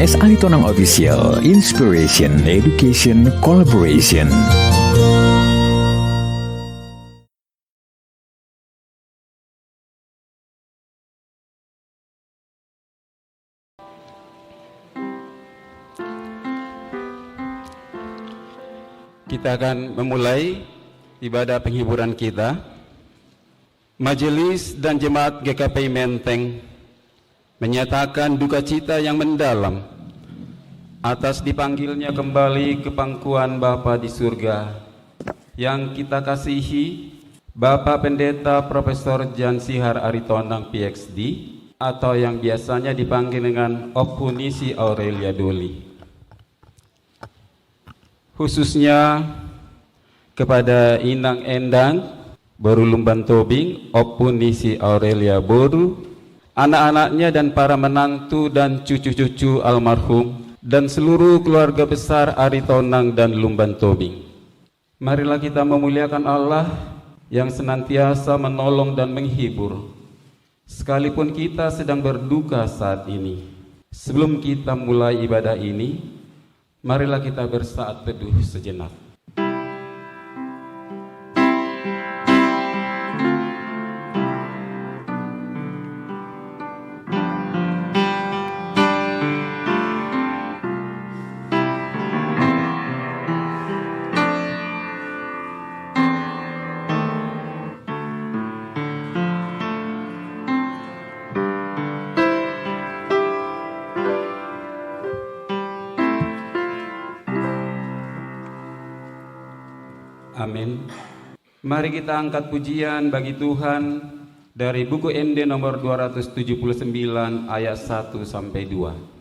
podcast Aritonang Official, Inspiration, Education, Collaboration. Kita akan memulai ibadah penghiburan kita. Majelis dan Jemaat GKPI Menteng menyatakan duka cita yang mendalam atas dipanggilnya kembali ke pangkuan Bapa di surga yang kita kasihi, Bapak Pendeta Profesor Jan Sihar Aritonang PhD, atau yang biasanya dipanggil dengan Oppunisi Aurelia Doli. Khususnya kepada Inang Endang Boru Lumban Tobing, Oppunisi Aurelia Boru, anak-anaknya dan para menantu dan cucu-cucu almarhum, dan seluruh keluarga besar Aritonang dan Lumban Tobing. Marilah kita memuliakan Allah yang senantiasa menolong dan menghibur, sekalipun kita sedang berduka saat ini. Sebelum kita mulai ibadah ini, marilah kita bersaat teduh sejenak. Amin. Mari kita angkat pujian bagi Tuhan dari buku MD nomor 279 ayat 1 sampai 2.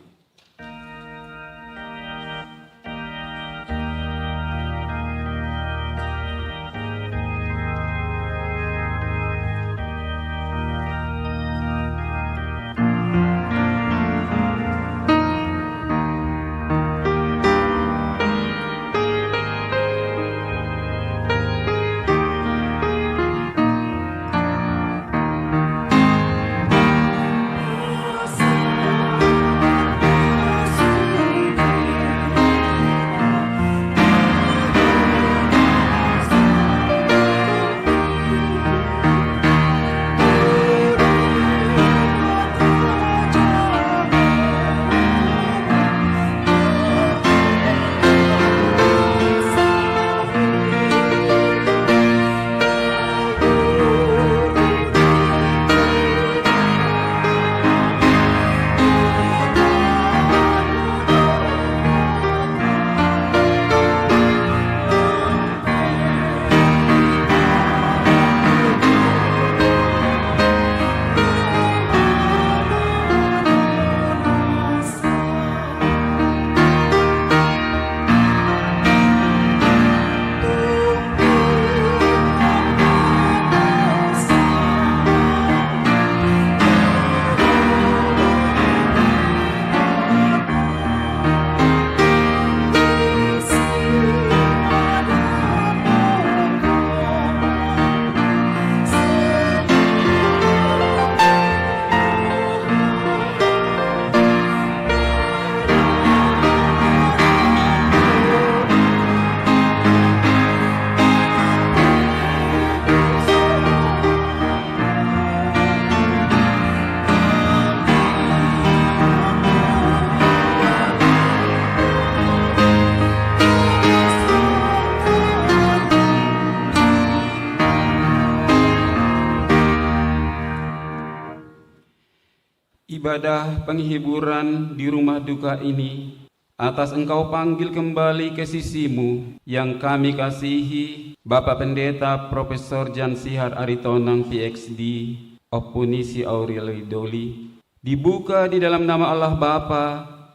Ibadah penghiburan di rumah duka ini atas Engkau panggil kembali ke sisimu yang kami kasihi, Bapak Pendeta Profesor Jan Sihar Aritonang PhD, Oppunisi Aurelia Doli, dibuka di dalam nama Allah Bapa,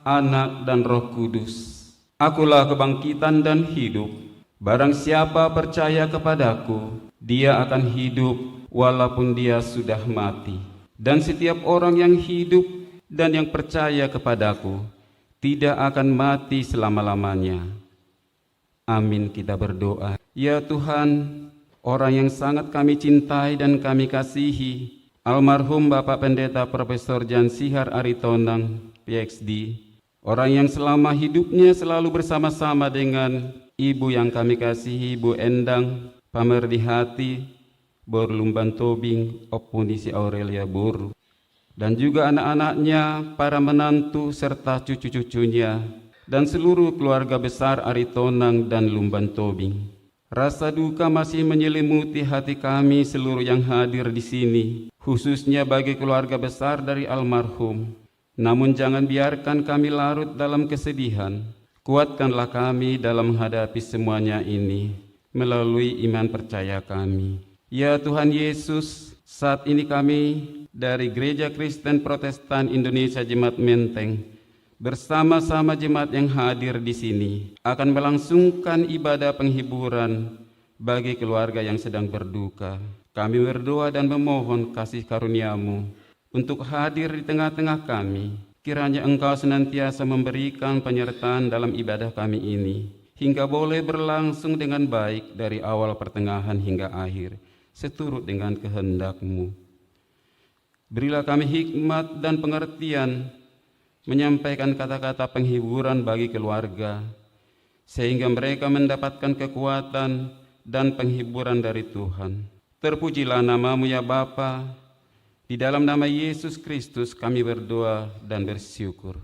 Anak dan Roh Kudus. Akulah kebangkitan dan hidup. Barang siapa percaya kepadaku, dia akan hidup walaupun dia sudah mati. Dan setiap orang yang hidup dan yang percaya kepadaku tidak akan mati selama-lamanya. Amin, kita berdoa. Ya Tuhan, orang yang sangat kami cintai dan kami kasihi, almarhum Bapak Pendeta Profesor Jan Sihar Aritonang PhD, Orang yang selama hidupnya selalu bersama-sama dengan ibu yang kami kasihi, Bu Endang Pamerdi Hati Bor Lumban Tobing Opunisi Aurelia Boru, dan juga anak-anaknya, para menantu serta cucu-cucunya, dan seluruh keluarga besar Aritonang dan Lumban Tobing. Rasa duka masih menyelimuti hati kami seluruh yang hadir di sini, khususnya bagi keluarga besar dari almarhum. Namun jangan biarkan kami larut dalam kesedihan. Kuatkanlah kami dalam menghadapi semuanya ini melalui iman percaya kami. Ya Tuhan Yesus, saat ini kami dari Gereja Kristen Protestan Indonesia Jemaat Menteng bersama-sama jemaat yang hadir di sini akan melangsungkan ibadah penghiburan bagi keluarga yang sedang berduka. Kami berdoa dan memohon kasih karunia-Mu untuk hadir di tengah-tengah kami. Kiranya Engkau senantiasa memberikan penyertaan dalam ibadah kami ini, hingga boleh berlangsung dengan baik dari awal pertengahan hingga akhir, seturut dengan kehendak-Mu. Berilah kami hikmat dan pengertian menyampaikan kata-kata penghiburan bagi keluarga, sehingga mereka mendapatkan kekuatan dan penghiburan dari Tuhan. Terpujilah nama-Mu ya Bapa. Di dalam nama Yesus Kristus kami berdoa dan bersyukur.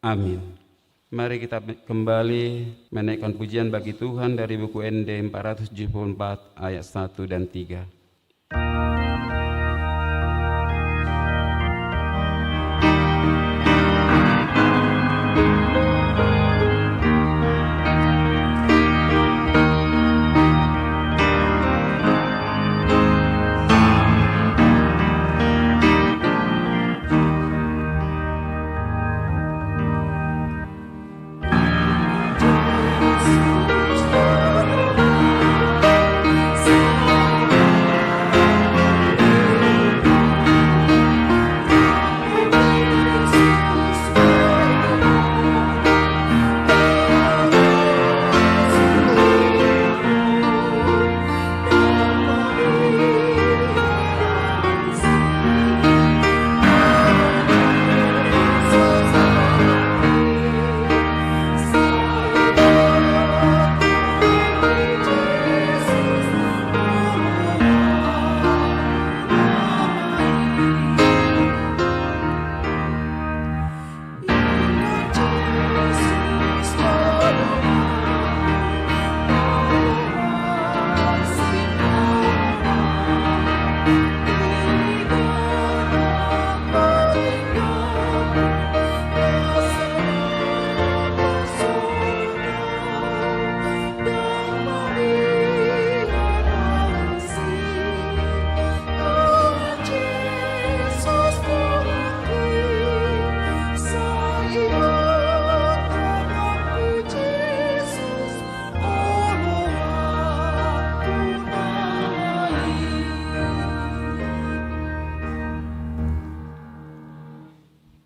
Amin. Mari kita kembali menaikkan pujian bagi Tuhan dari buku ND 474 ayat 1 dan 3.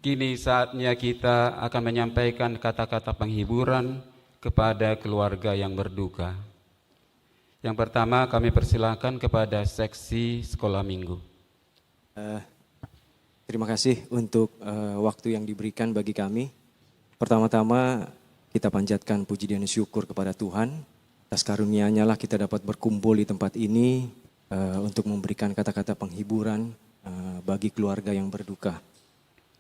Kini saatnya kita akan menyampaikan kata-kata penghiburan kepada keluarga yang berduka. Yang pertama kami persilakan kepada seksi sekolah minggu. Terima kasih untuk waktu yang diberikan bagi kami. Pertama-tama kita panjatkan puji dan syukur kepada Tuhan. Atas karunia-Nya lah kita dapat berkumpul di tempat ini untuk memberikan kata-kata penghiburan bagi keluarga yang berduka.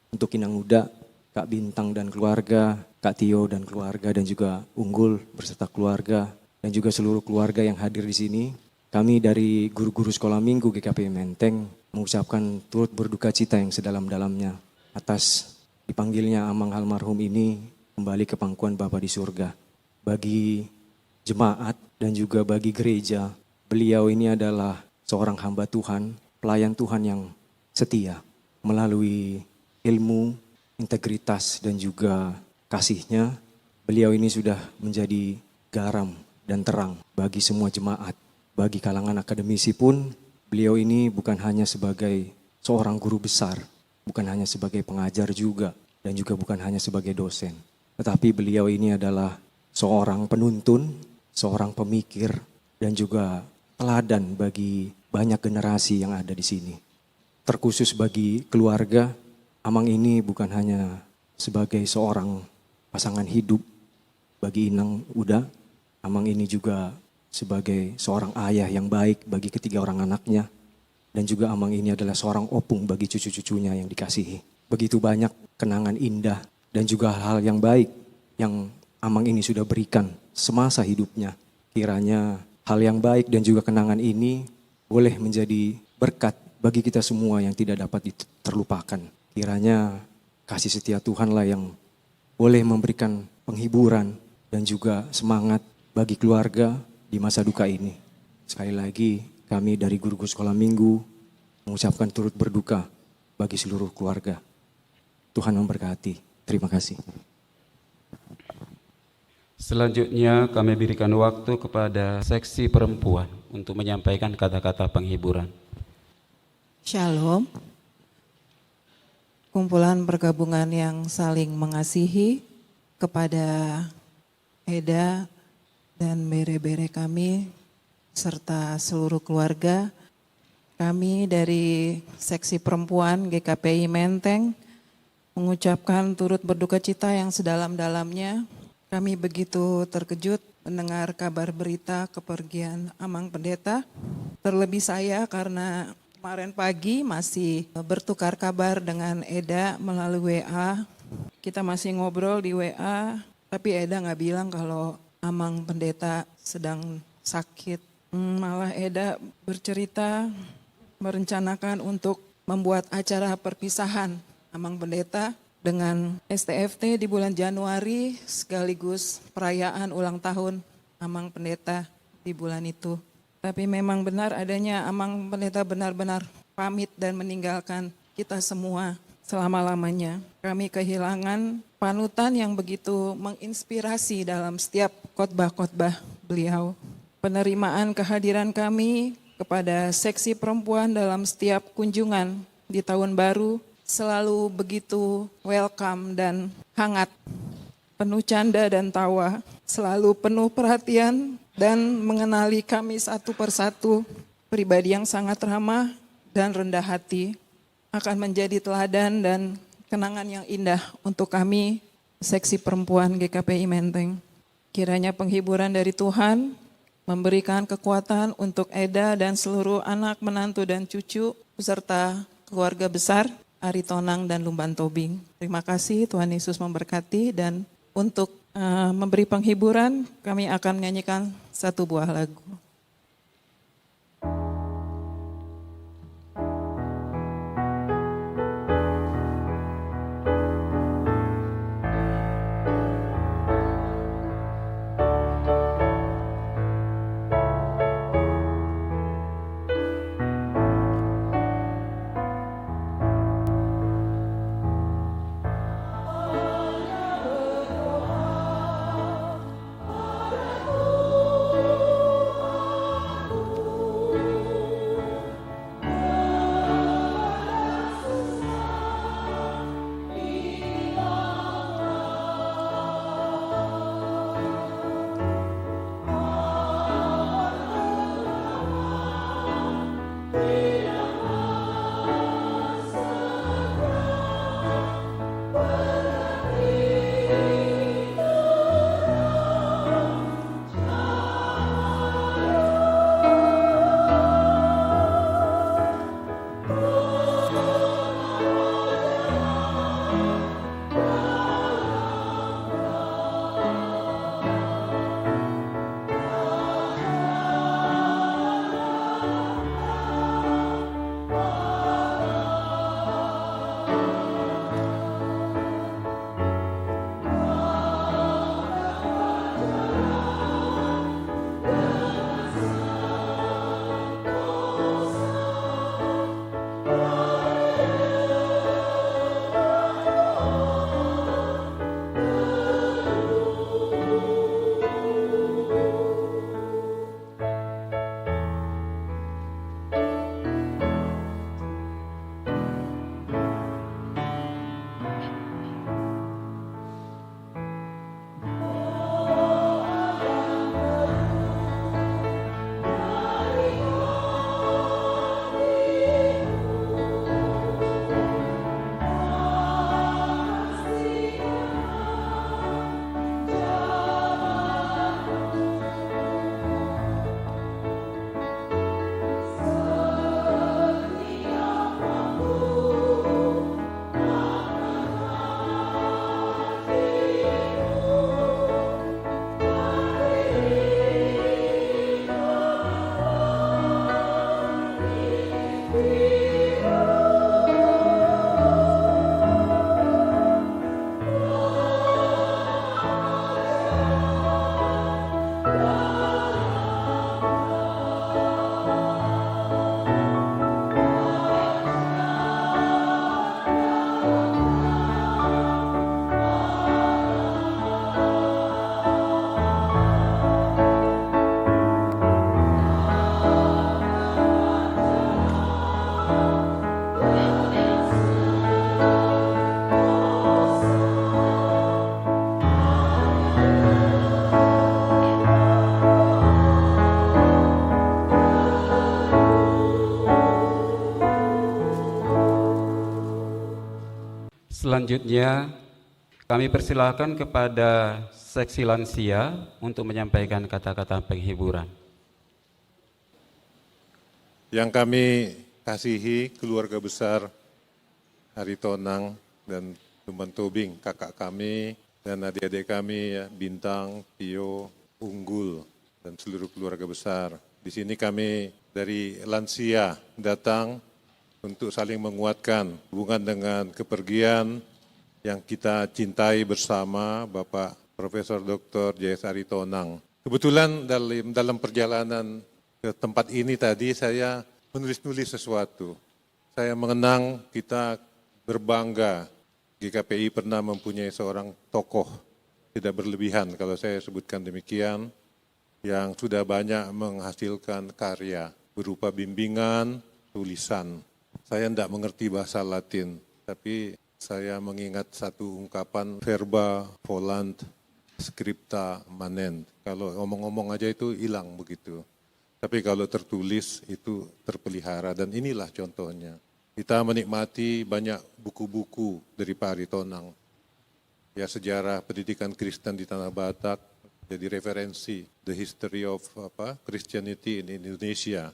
Untuk Inang Uda, Kak Bintang dan keluarga, Kak Tio dan keluarga, dan juga Unggul beserta keluarga, dan juga seluruh keluarga yang hadir di sini. Kami dari guru-guru sekolah minggu GKP Menteng mengucapkan turut berduka cita yang sedalam-dalamnya atas dipanggilnya amang almarhum ini kembali ke pangkuan Bapa di surga. Bagi jemaat dan juga bagi gereja, beliau ini adalah seorang hamba Tuhan, pelayan Tuhan yang setia melalui ilmu, integritas, dan juga kasihnya. Beliau ini sudah menjadi garam dan terang bagi semua jemaat. Bagi kalangan akademisi pun, beliau ini bukan hanya sebagai seorang guru besar, bukan hanya sebagai pengajar juga, dan juga bukan hanya sebagai dosen. Tetapi beliau ini adalah seorang penuntun, seorang pemikir, dan juga teladan bagi banyak generasi yang ada di sini. Terkhusus bagi keluarga, Amang ini bukan hanya sebagai seorang pasangan hidup bagi Inang Uda. Amang ini juga sebagai seorang ayah yang baik bagi ketiga orang anaknya. Dan juga Amang ini adalah seorang opung bagi cucu-cucunya yang dikasihi. Begitu banyak kenangan indah dan juga hal yang baik yang Amang ini sudah berikan semasa hidupnya. Kiranya hal yang baik dan juga kenangan ini boleh menjadi berkat bagi kita semua yang tidak dapat terlupakan. Kiranya kasih setia Tuhanlah yang boleh memberikan penghiburan dan juga semangat bagi keluarga di masa duka ini. Sekali lagi kami dari guru sekolah minggu mengucapkan turut berduka bagi seluruh keluarga. Tuhan memberkati. Terima kasih. Selanjutnya kami berikan waktu kepada seksi perempuan untuk menyampaikan kata-kata penghiburan. Shalom. Kumpulan pergabungan yang saling mengasihi, kepada Eda dan bere-bere kami serta seluruh keluarga. Kami dari seksi perempuan GKPI Menteng mengucapkan turut berduka cita yang sedalam-dalamnya. Kami begitu terkejut mendengar kabar berita kepergian Amang Pendeta. Terlebih saya karena kemarin pagi masih bertukar kabar dengan Eda melalui WA. Kita masih ngobrol di WA, tapi Eda nggak bilang kalau Amang Pendeta sedang sakit. Malah Eda bercerita merencanakan untuk membuat acara perpisahan Amang Pendeta dengan STFT di bulan Januari sekaligus perayaan ulang tahun Amang Pendeta di bulan itu. Tapi memang benar adanya Amang Pendeta benar-benar pamit dan meninggalkan kita semua selama-lamanya. Kami kehilangan panutan yang begitu menginspirasi dalam setiap khotbah-khotbah beliau. Penerimaan kehadiran kami kepada seksi perempuan dalam setiap kunjungan di tahun baru selalu begitu welcome dan hangat. Penuh canda dan tawa, selalu penuh perhatian dan mengenali kami satu persatu. Pribadi yang sangat ramah dan rendah hati akan menjadi teladan dan kenangan yang indah untuk kami, seksi perempuan GKPI Menteng. Kiranya penghiburan dari Tuhan memberikan kekuatan untuk Eda dan seluruh anak, menantu dan cucu, beserta keluarga besar Ari Tonang dan Lumban Tobing. Terima kasih, Tuhan Yesus memberkati. Dan untuk memberi penghiburan, kami akan menyanyikan satu buah lagu. Selanjutnya, kami persilakan kepada seksi lansia untuk menyampaikan kata-kata penghiburan. Yang kami kasihi keluarga besar Aritonang dan Luman Tobing, kakak kami dan adik-adik kami ya, Bintang, Tio, Unggul, dan seluruh keluarga besar. Di sini kami dari lansia datang untuk saling menguatkan hubungan dengan kepergian yang kita cintai bersama Bapak Profesor Dr. J.S. Aritonang. Kebetulan dalam perjalanan ke tempat ini tadi saya menulis-nulis sesuatu. Saya mengenang kita berbangga GKPI pernah mempunyai seorang tokoh, tidak berlebihan kalau saya sebutkan demikian, yang sudah banyak menghasilkan karya berupa bimbingan, tulisan. Saya tidak mengerti bahasa Latin, tapi saya mengingat satu ungkapan verba volant scripta manent. Kalau ngomong-ngomong aja itu hilang begitu. Tapi kalau tertulis itu terpelihara dan inilah contohnya. Kita menikmati banyak buku-buku dari Pak Aritonang. Ya, sejarah pendidikan Kristen di Tanah Batak jadi referensi the history of Christianity in Indonesia.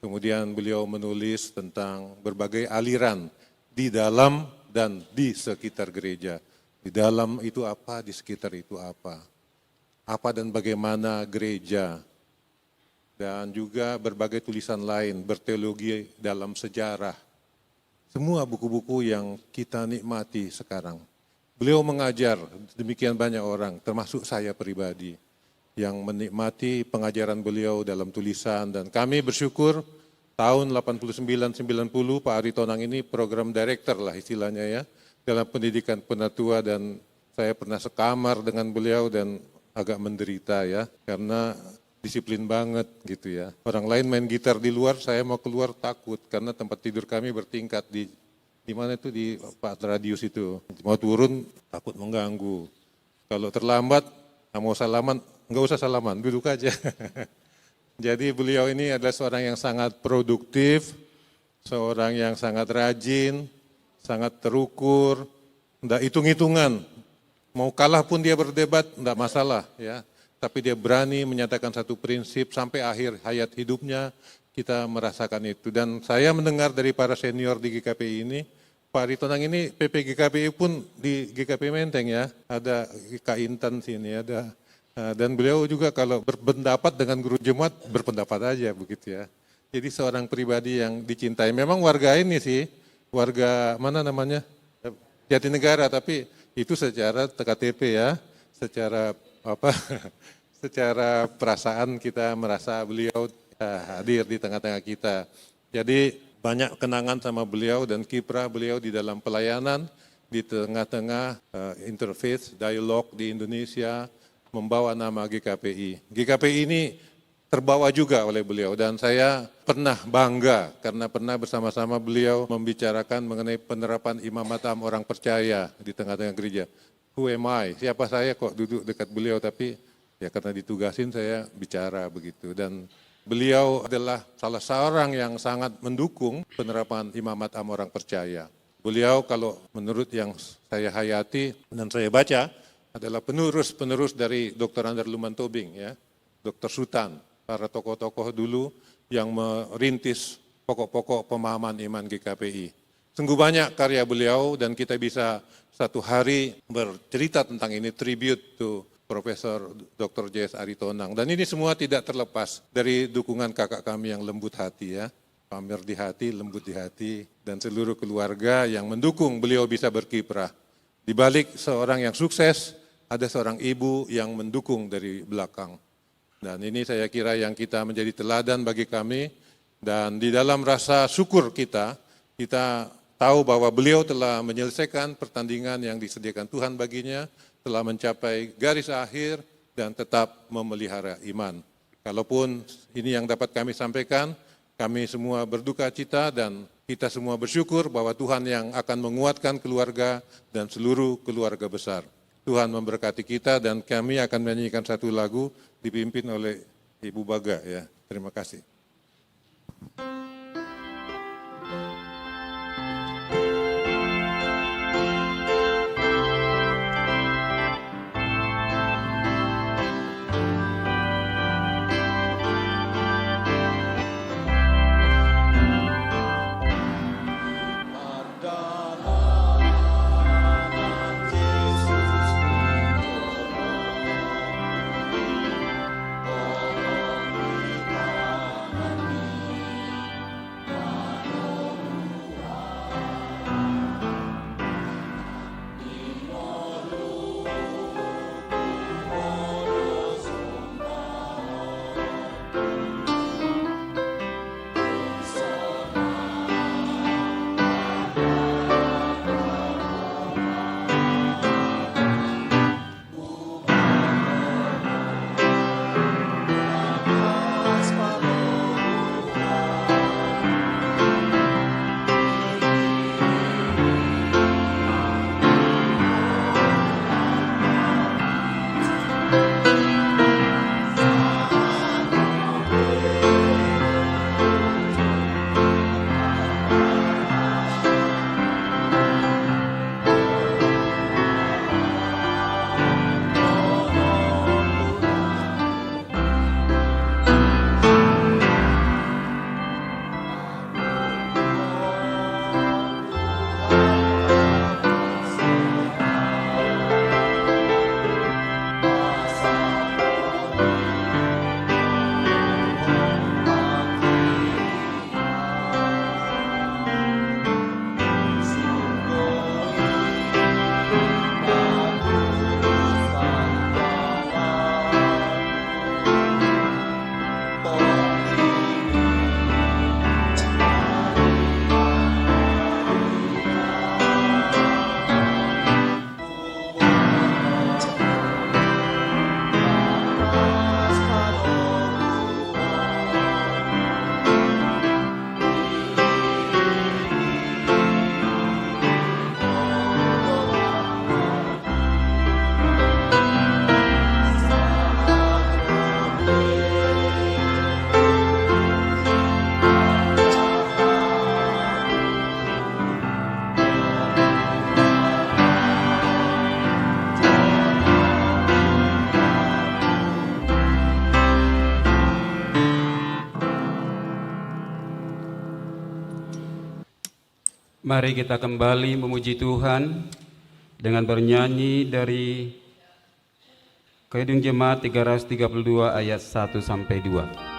Kemudian beliau menulis tentang berbagai aliran di dalam dan di sekitar gereja. Di dalam itu apa, di sekitar itu apa. Apa dan bagaimana gereja. Dan juga berbagai tulisan lain, berteologi dalam sejarah. Semua buku-buku yang kita nikmati sekarang. Beliau mengajar demikian banyak orang, termasuk saya pribadi, yang menikmati pengajaran beliau dalam tulisan. Dan kami bersyukur tahun 89-90 Pak Aritonang ini program director lah istilahnya ya, dalam pendidikan penatua, dan saya pernah sekamar dengan beliau dan agak menderita ya, karena disiplin banget gitu ya. Orang lain main gitar di luar, saya mau keluar takut karena tempat tidur kami bertingkat di mana itu di Pak Radius itu. Mau turun takut mengganggu. Kalau terlambat mau salaman, enggak usah salaman, duduk aja. Jadi beliau ini adalah seorang yang sangat produktif, seorang yang sangat rajin, sangat terukur, enggak hitung-hitungan. Mau kalah pun dia berdebat, enggak masalah ya. Tapi dia berani menyatakan satu prinsip sampai akhir hayat hidupnya, kita merasakan itu. Dan saya mendengar dari para senior di GKPI ini, Pak Aritonang ini PP GKPI pun di GKPI Menteng ya, ada Kak Intan sini ada. Dan beliau juga kalau berpendapat dengan guru jemaat, berpendapat aja begitu ya. Jadi seorang pribadi yang dicintai. Memang warga ini sih, warga mana namanya, Jatinegara, tapi itu secara KTP ya, secara secara perasaan kita merasa beliau hadir di tengah-tengah kita. Jadi banyak kenangan sama beliau dan kiprah beliau di dalam pelayanan, di tengah-tengah interfaith, dialog di Indonesia, membawa nama GKPI. GKPI ini terbawa juga oleh beliau dan saya pernah bangga karena pernah bersama-sama beliau membicarakan mengenai penerapan imam matam orang percaya di tengah-tengah gereja. Who am I? Siapa saya kok duduk dekat beliau, tapi ya karena ditugasin saya bicara begitu. Dan beliau adalah salah seorang yang sangat mendukung penerapan imam matam orang percaya. Beliau kalau menurut yang saya hayati dan saya baca adalah penerus dari Dr. Andar Luman Tobing, ya, Dr. Sutan, para tokoh-tokoh dulu yang merintis pokok-pokok pemahaman iman GKPI. Sungguh banyak karya beliau dan kita bisa satu hari bercerita tentang ini, tribute to Profesor Dr. J.S. Aritonang. Dan ini semua tidak terlepas dari dukungan kakak kami yang lembut hati ya, pamer di hati, lembut di hati, dan seluruh keluarga yang mendukung beliau bisa berkiprah. Di balik seorang yang sukses, ada seorang ibu yang mendukung dari belakang. Dan ini saya kira yang kita menjadi teladan bagi kami, dan di dalam rasa syukur kita tahu bahwa beliau telah menyelesaikan pertandingan yang disediakan Tuhan baginya, telah mencapai garis akhir dan tetap memelihara iman. Kalaupun ini yang dapat kami sampaikan, kami semua berduka cita dan kita semua bersyukur bahwa Tuhan yang akan menguatkan keluarga dan seluruh keluarga besar. Tuhan memberkati kita dan kami akan menyanyikan satu lagu dipimpin oleh Ibu Baga ya. Terima kasih. Mari kita kembali memuji Tuhan dengan bernyanyi dari Kidung Jemaat 332 ayat 1 sampai 2.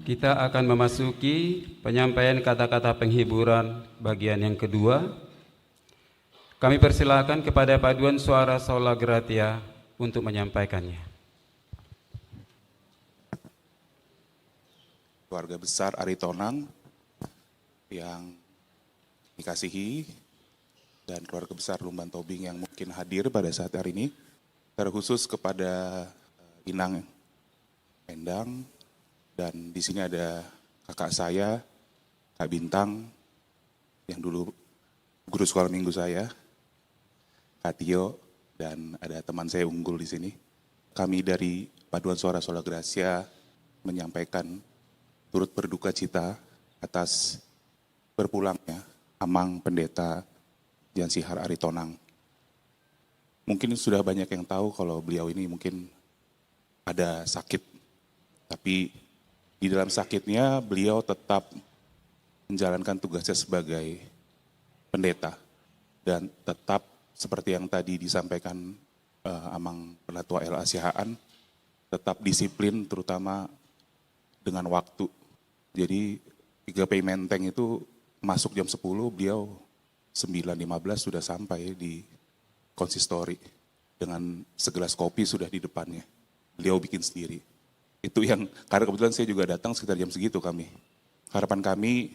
Kita akan memasuki penyampaian kata-kata penghiburan bagian yang kedua. Kami persilakan kepada Paduan Suara Sola Gratia untuk menyampaikannya. Keluarga besar Aritonang yang dikasihi dan keluarga besar Lumban Tobing yang mungkin hadir pada saat hari ini, terkhusus kepada Inang Endang, dan di sini ada kakak saya, Kak Bintang, yang dulu guru sekolah minggu saya, Kak Tio, dan ada teman saya unggul di sini. Kami dari Paduan Suara Sola Gratia menyampaikan turut berduka cita atas berpulangnya Amang Pendeta Jan Sihar Aritonang. Mungkin sudah banyak yang tahu kalau beliau ini mungkin ada sakit, tapi di dalam sakitnya beliau tetap menjalankan tugasnya sebagai pendeta. Dan tetap seperti yang tadi disampaikan Amang Penatua LA Sihaan, tetap disiplin terutama dengan waktu. Jadi GKPI Menteng itu masuk jam 10, beliau 9.15 sudah sampai di konsistori. Dengan segelas kopi sudah di depannya. Beliau bikin sendiri. Itu yang, karena kebetulan saya juga datang sekitar jam segitu kami. Harapan kami,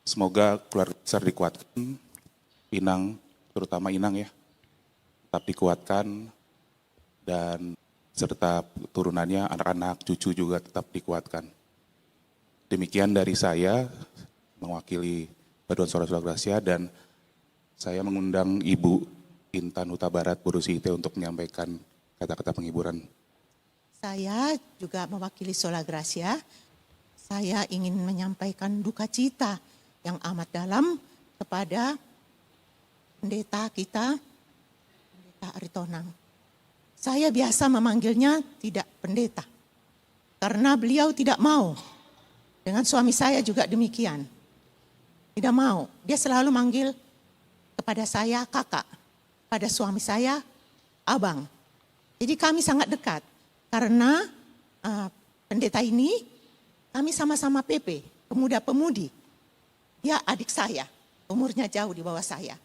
semoga keluarga besar dikuatkan, Inang, terutama Inang ya, tetap dikuatkan, dan serta turunannya, anak-anak, cucu juga tetap dikuatkan. Demikian dari saya, mewakili Paduan Suara-Suara Gracia, dan saya mengundang Ibu Intan Huta Barat, Burusi IT, untuk menyampaikan kata-kata penghiburan. Saya juga mewakili Sola Gracia. Saya ingin menyampaikan duka cita yang amat dalam kepada pendeta kita, Pendeta Aritonang. Saya biasa memanggilnya tidak pendeta, karena beliau tidak mau. Dengan suami saya juga demikian. Tidak mau. Dia selalu manggil kepada saya kakak, pada suami saya abang. Jadi kami sangat dekat. Karena pendeta ini, kami sama-sama PP, pemuda-pemudi. Dia adik saya, umurnya jauh di bawah saya.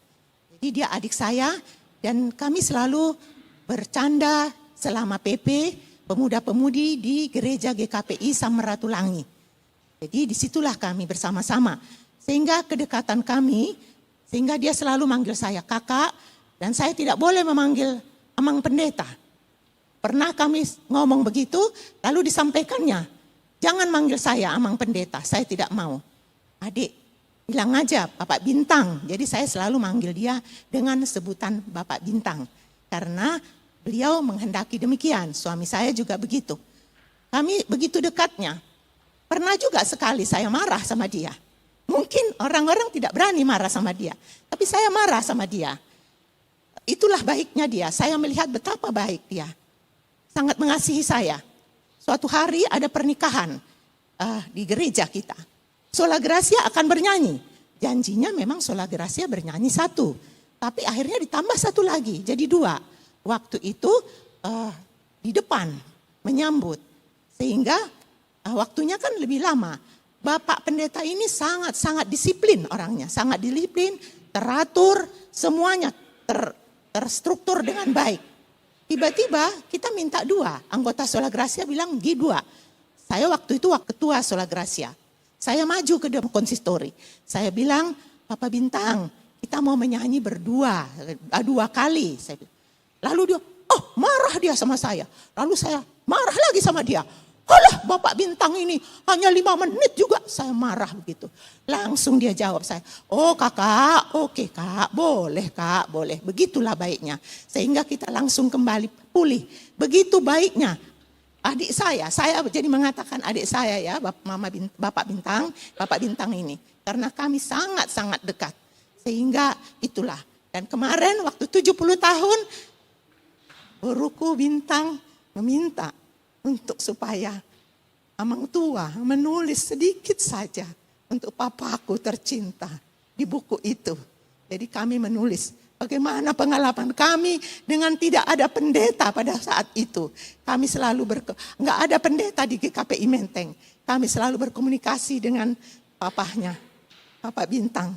Jadi dia adik saya, dan kami selalu bercanda selama PP, pemuda-pemudi di gereja GKPI Samratulangi. Jadi disitulah kami bersama-sama. Sehingga kedekatan kami, sehingga dia selalu manggil saya kakak, dan saya tidak boleh memanggil Amang Pendeta. Pernah kami ngomong begitu, lalu disampaikannya, jangan manggil saya Amang Pendeta, saya tidak mau. Adik, bilang aja Bapak Bintang. Jadi saya selalu manggil dia dengan sebutan Bapak Bintang. Karena beliau menghendaki demikian, suami saya juga begitu. Kami begitu dekatnya. Pernah juga sekali saya marah sama dia. Mungkin orang-orang tidak berani marah sama dia, tapi saya marah sama dia. Itulah baiknya dia, saya melihat betapa baik dia. Sangat mengasihi saya. Suatu hari ada pernikahan di gereja kita. Sola Gracia akan bernyanyi. Janjinya memang Sola Gracia bernyanyi satu. Tapi akhirnya ditambah satu lagi, jadi dua. Waktu itu di depan menyambut. Sehingga waktunya kan lebih lama. Bapak pendeta ini sangat-sangat disiplin orangnya. Sangat disiplin, teratur, semuanya terstruktur dengan baik. Tiba-tiba kita minta dua. Anggota Sola Gracia bilang G2. Saya waktu itu ketua Sola Gracia. Saya maju ke dalam konsistori. Saya bilang, Bapak Bintang, kita mau menyanyi berdua, 2 kali. Saya bilang. Lalu dia, marah dia sama saya. Lalu saya marah lagi sama dia. Alah, Bapak Bintang ini hanya 5 menit juga saya marah begitu. Langsung dia jawab saya, oh kakak, oke kak, boleh. Begitulah baiknya. Sehingga kita langsung kembali pulih. Begitu baiknya. Adik saya jadi mengatakan adik saya ya, Bapak Bintang ini. Karena kami sangat-sangat dekat. Sehingga itulah. Dan kemarin waktu 70 tahun, Buruku Bintang meminta untuk supaya Amang Tua menulis sedikit saja untuk papaku tercinta di buku itu. Jadi kami menulis bagaimana pengalaman kami dengan tidak ada pendeta pada saat itu. Kami selalu nggak ada pendeta di GKPI Menteng. Kami selalu berkomunikasi dengan papahnya, Bapak Bintang.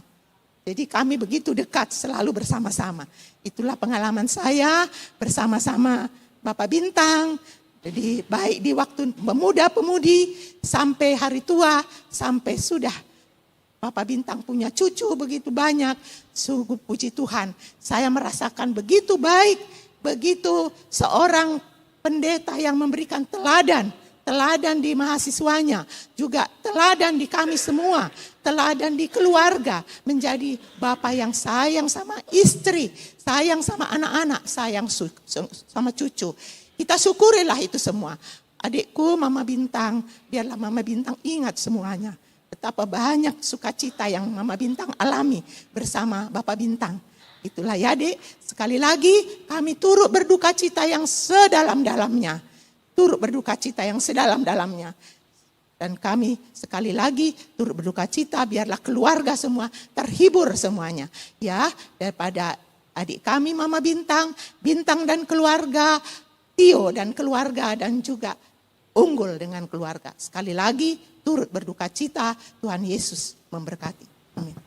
Jadi kami begitu dekat selalu bersama-sama. Itulah pengalaman saya bersama-sama Bapak Bintang. Jadi baik di waktu pemuda-pemudi sampai hari tua, sampai sudah Bapak Bintang punya cucu begitu banyak. Sungguh puji Tuhan, saya merasakan begitu baik, begitu seorang pendeta yang memberikan teladan di mahasiswanya, juga teladan di kami semua, teladan di keluarga, menjadi bapak yang sayang sama istri, sayang sama anak-anak, sayang sama cucu. Kita syukurilah itu semua. Adikku Mama Bintang, biarlah Mama Bintang ingat semuanya. Betapa banyak sukacita yang Mama Bintang alami bersama Bapak Bintang. Itulah ya adik, sekali lagi kami turut berduka cita yang sedalam-dalamnya. Turut berduka cita yang sedalam-dalamnya. Dan kami sekali lagi turut berduka cita, biarlah keluarga semua terhibur semuanya. Ya, daripada adik kami Mama Bintang, Bintang dan keluarga, Tio dan keluarga, dan juga Unggul dengan keluarga. Sekali lagi turut berduka cita, Tuhan Yesus memberkati. Amin.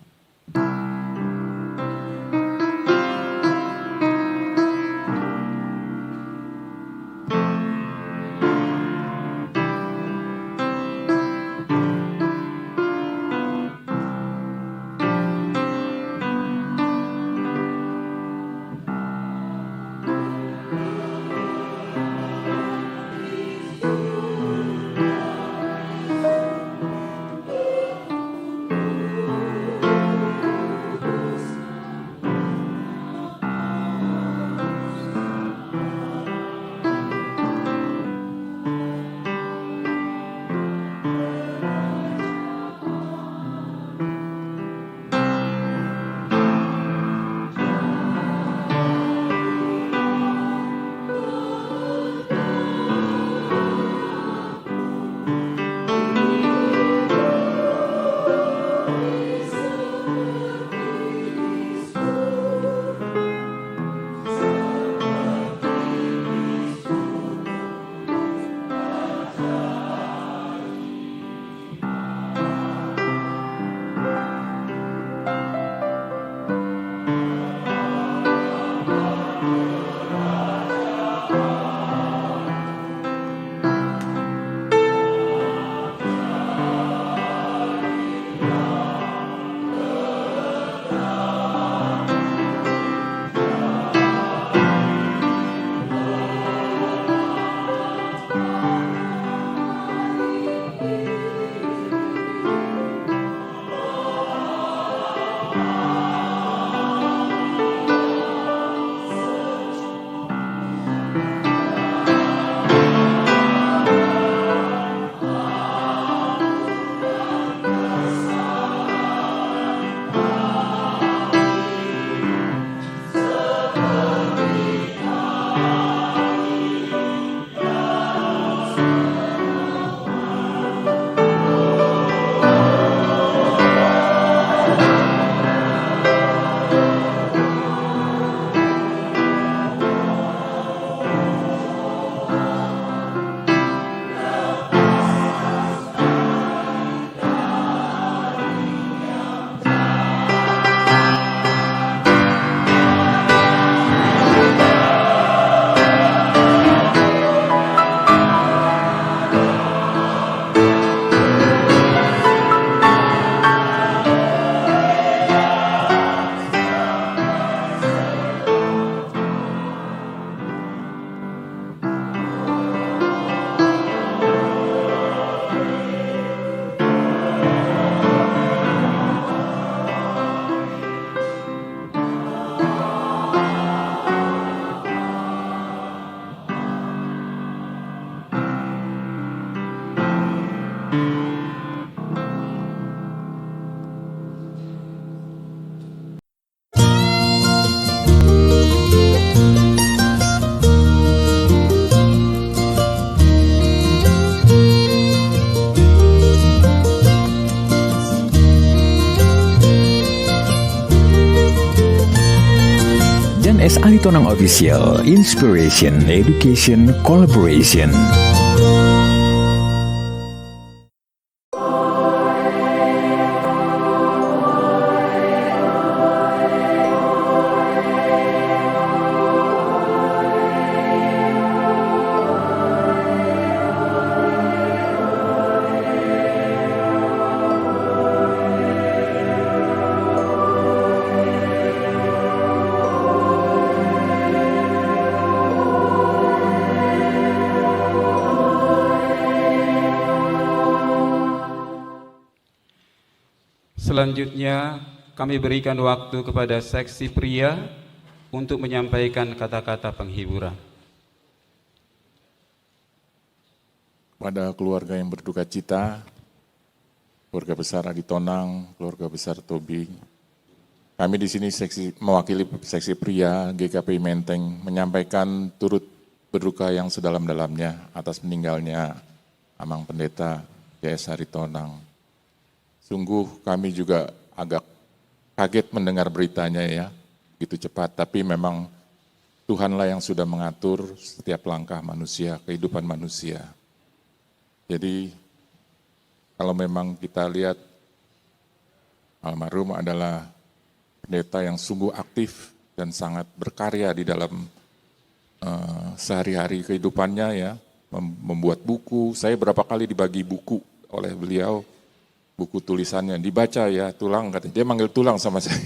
S. Aritonang Official, Inspiration, Education, Collaboration. Selanjutnya, kami berikan waktu kepada seksi pria untuk menyampaikan kata-kata penghiburan. Pada keluarga yang berduka cita, keluarga besar Aditonang, keluarga besar Tobing, kami di sini mewakili seksi pria GKP Menteng menyampaikan turut berduka yang sedalam-dalamnya atas meninggalnya Amang Pendeta JS Haritonang. Sungguh kami juga agak kaget mendengar beritanya ya, begitu cepat, tapi memang Tuhanlah yang sudah mengatur setiap langkah manusia, kehidupan manusia. Jadi kalau memang kita lihat almarhum adalah pendeta yang sungguh aktif dan sangat berkarya di dalam sehari-hari kehidupannya ya, membuat buku. Saya berapa kali dibagi buku oleh beliau, buku tulisannya dibaca ya, Tulang katanya, dia manggil Tulang sama saya.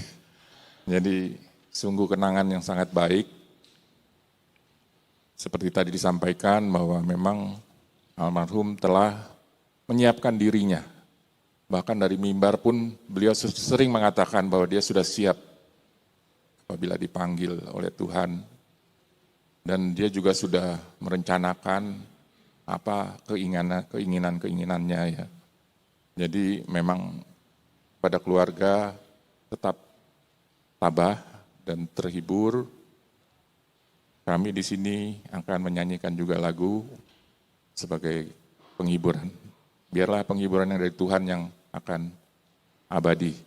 Jadi sungguh kenangan yang sangat baik. Seperti tadi disampaikan bahwa memang almarhum telah menyiapkan dirinya. Bahkan dari mimbar pun beliau sering mengatakan bahwa dia sudah siap apabila dipanggil oleh Tuhan. Dan dia juga sudah merencanakan apa keinginan-keinginannya ya. Jadi memang pada keluarga tetap tabah dan terhibur. Kami di sini akan menyanyikan juga lagu sebagai penghiburan. Biarlah penghiburan yang dari Tuhan yang akan abadi.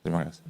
Terima kasih.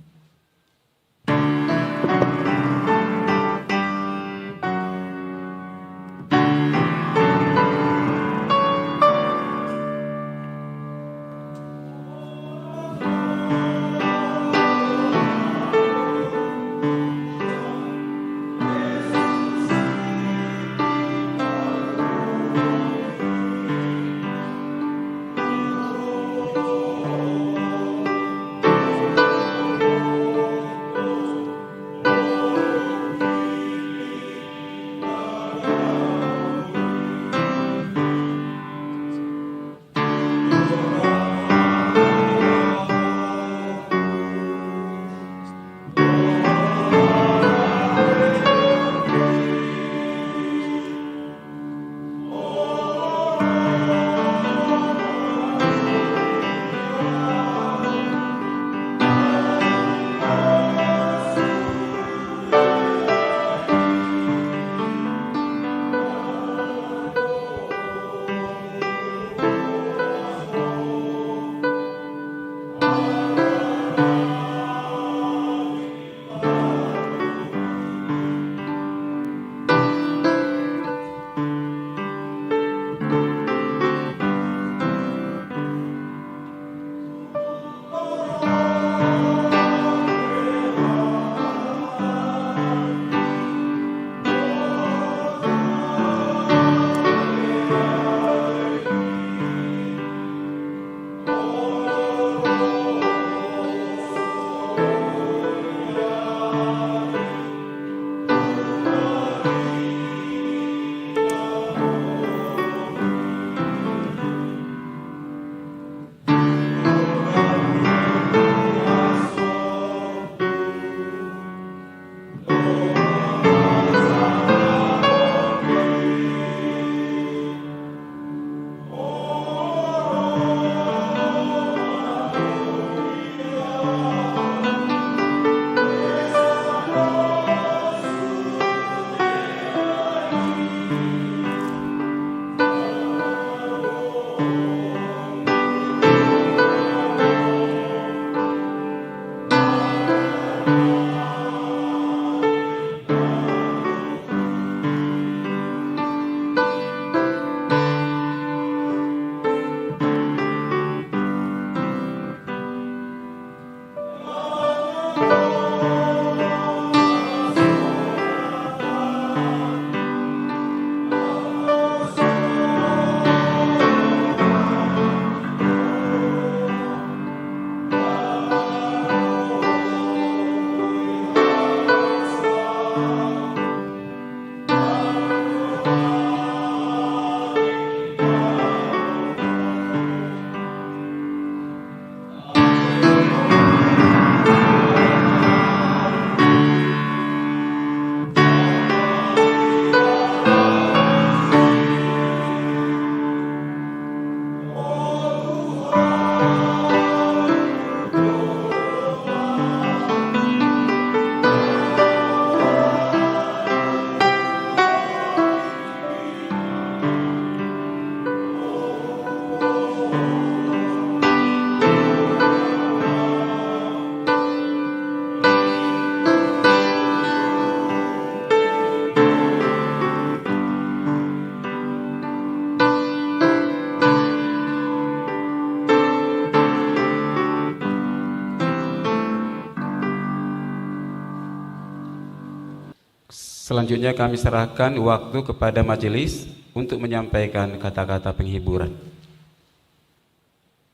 Selanjutnya kami serahkan waktu kepada majelis untuk menyampaikan kata-kata penghiburan.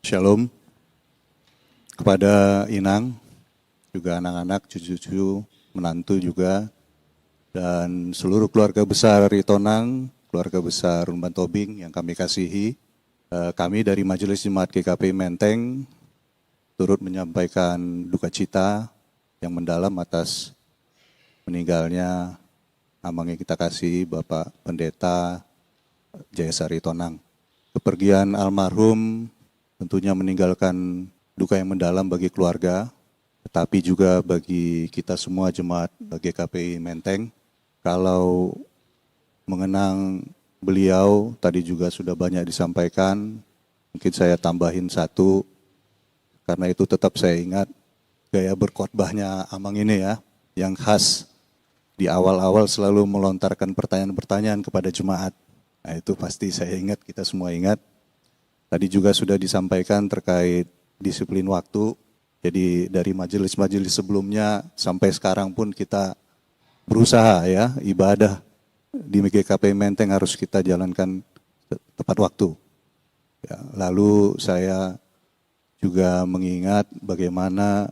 Shalom kepada Inang, juga anak-anak, cucu-cucu, menantu juga, dan seluruh keluarga besar Ritonang, keluarga besar Rumban Tobing yang kami kasihi. Kami dari Majelis Jemaat GKP Menteng turut menyampaikan duka cita yang mendalam atas meninggalnya amang yang kita kasihi Bapak Pendeta Jayasari Tonang. Kepergian almarhum tentunya meninggalkan duka yang mendalam bagi keluarga, tetapi juga bagi kita semua jemaat GKPI Menteng. Kalau mengenang beliau, tadi juga sudah banyak disampaikan, mungkin saya tambahin satu, karena itu tetap saya ingat gaya berkhotbahnya Amang ini ya, yang khas di awal-awal selalu melontarkan pertanyaan-pertanyaan kepada jemaat. Nah itu pasti saya ingat, kita semua ingat. Tadi juga sudah disampaikan terkait disiplin waktu. Jadi dari majelis-majelis sebelumnya sampai sekarang pun kita berusaha ya, ibadah di GKP Menteng harus kita jalankan tepat waktu. Ya, lalu saya juga mengingat bagaimana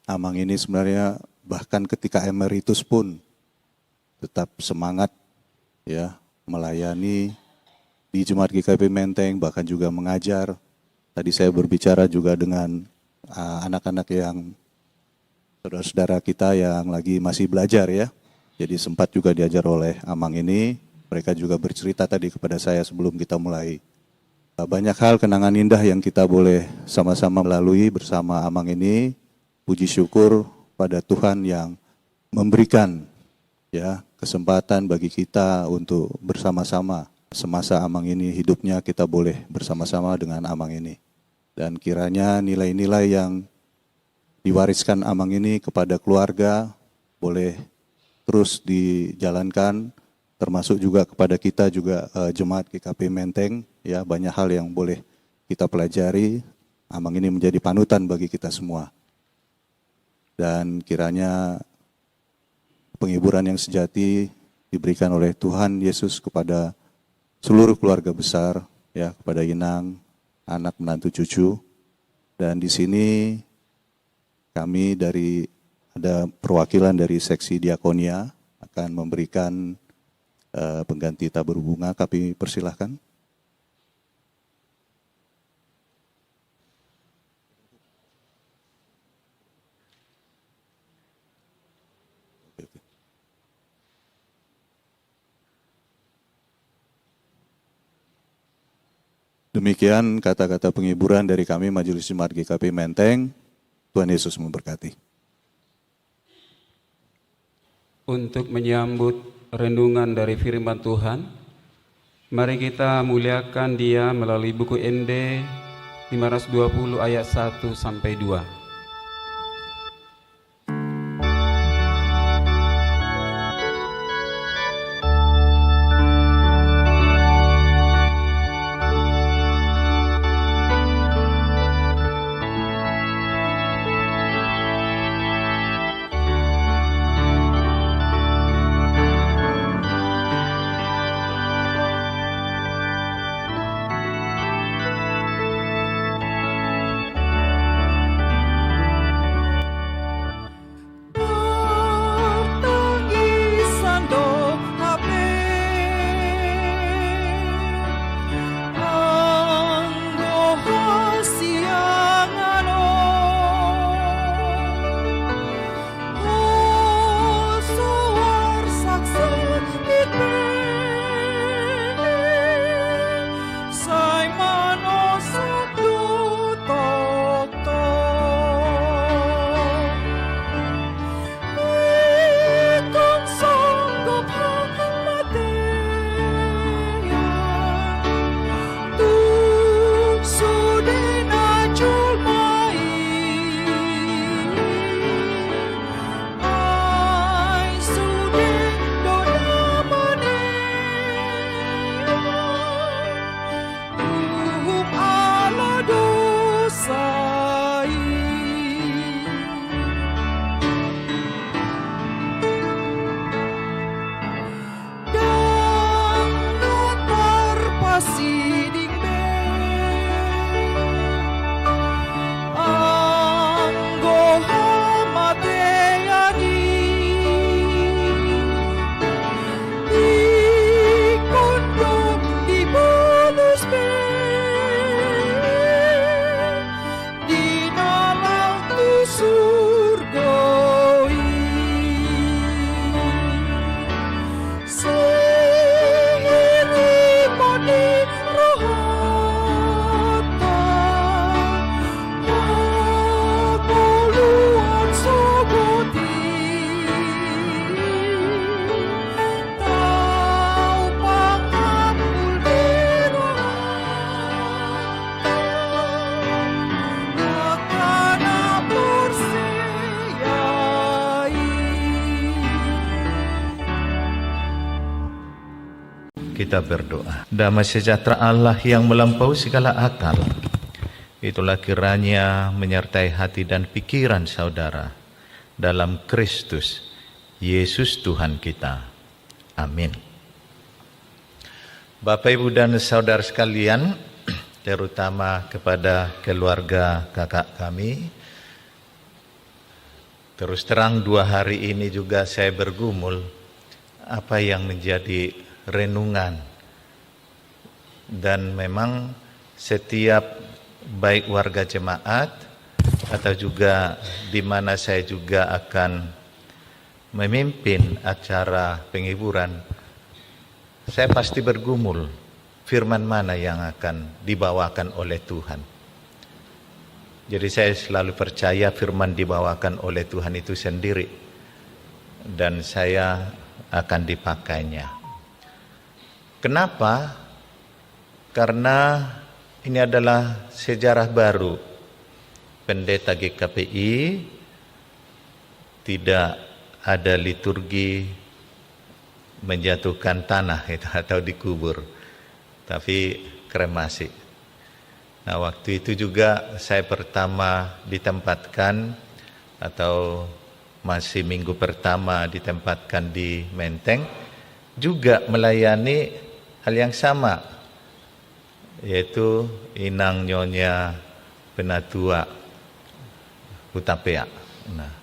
Amang ini sebenarnya bahkan ketika emeritus pun tetap semangat ya melayani di Jemaat GKP Menteng, bahkan juga mengajar. Tadi saya berbicara juga dengan anak-anak yang saudara-saudara kita yang lagi masih belajar ya. Jadi sempat juga diajar oleh Amang ini. Mereka juga bercerita tadi kepada saya sebelum kita mulai. Banyak hal kenangan indah yang kita boleh sama-sama melalui bersama Amang ini. Puji syukur pada Tuhan yang memberikan ya kesempatan bagi kita untuk bersama-sama. Semasa Amang ini hidupnya kita boleh bersama-sama dengan Amang ini. Dan kiranya nilai-nilai yang diwariskan Amang ini kepada keluarga boleh terus dijalankan, termasuk juga kepada kita juga jemaat GKP Menteng, ya banyak hal yang boleh kita pelajari. Amang ini menjadi panutan bagi kita semua. Dan kiranya penghiburan yang sejati diberikan oleh Tuhan Yesus kepada seluruh keluarga besar, ya kepada Inang, anak, menantu, cucu. Dan di sini kami ada perwakilan dari seksi diakonia akan memberikan pengganti tabur bunga. Kami persilahkan. Demikian kata-kata penghiburan dari kami Majelis Jemaat GKP Menteng. Tuhan Yesus memberkati. Untuk menyambut renungan dari firman Tuhan, mari kita muliakan Dia melalui buku ND 520 ayat 1 sampai 2. kita berdoa. Damai sejahtera Allah yang melampaui segala akal, itulah kiranya menyertai hati dan pikiran saudara dalam Kristus Yesus Tuhan kita. Amin. Bapak, Ibu, dan saudara sekalian, terutama kepada keluarga kakak kami, terus terang 2 hari ini juga saya bergumul apa yang menjadi renungan. Dan memang setiap baik warga jemaat atau juga di mana saya juga akan memimpin acara penghiburan, saya pasti bergumul firman mana yang akan dibawakan oleh Tuhan. Jadi saya selalu percaya firman dibawakan oleh Tuhan itu sendiri dan saya akan dipakainya. Kenapa? Karena ini adalah sejarah baru. Pendeta GKPI tidak ada liturgi menjatuhkan tanah atau dikubur, tapi kremasi. Nah, waktu itu juga saya pertama ditempatkan atau masih minggu pertama ditempatkan di Menteng, juga melayani hal yang sama, yaitu Inang Nyonya Penatua Hutapea. Nah,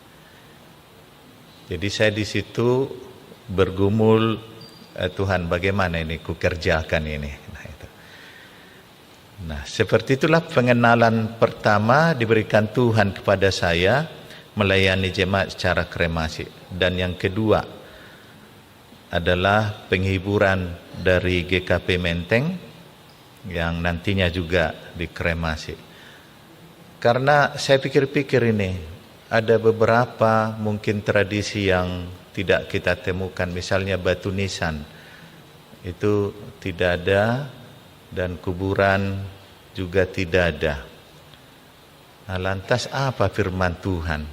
jadi saya di situ bergumul, Tuhan bagaimana ini kukerjakan ini. Nah, seperti itulah pengenalan pertama diberikan Tuhan kepada saya melayani jemaat secara kremasi. Dan yang kedua adalah penghiburan dari GKP Menteng yang nantinya juga dikremasi. Karena saya pikir-pikir ini ada beberapa mungkin tradisi yang tidak kita temukan, misalnya batu nisan itu tidak ada dan kuburan juga tidak ada. Nah, lantas apa firman Tuhan?